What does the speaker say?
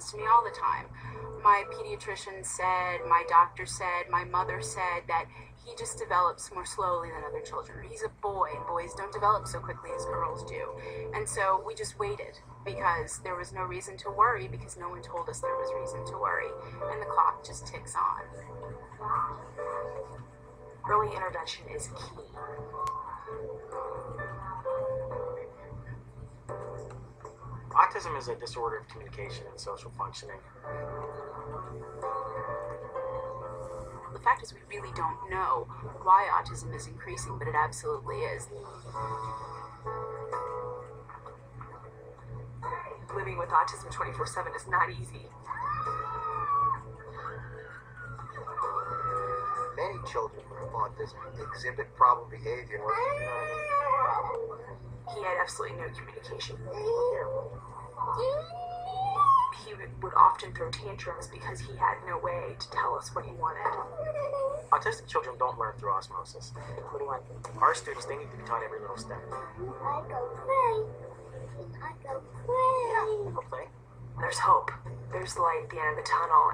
happens to me all the time. My pediatrician said, my doctor said, my mother said that he just develops more slowly than other children. He's a boy, and boys don't develop so quickly as girls do. And so we just waited because there was no reason to worry, because no one told us there was reason to worry. And the clock just ticks on. Early intervention is key. Autism is a disorder of communication and social functioning. The fact is, we really don't know why autism is increasing, but it absolutely is. Living with autism 24/7 is not easy. Many children with autism exhibit problem behavior. He had absolutely no communication. He would often throw tantrums because he had no way to tell us what he wanted. Autistic children don't learn through osmosis. Our students, they need to be taught every little step. I go play. I go play. Go play. There's hope. There's light at the end of the tunnel.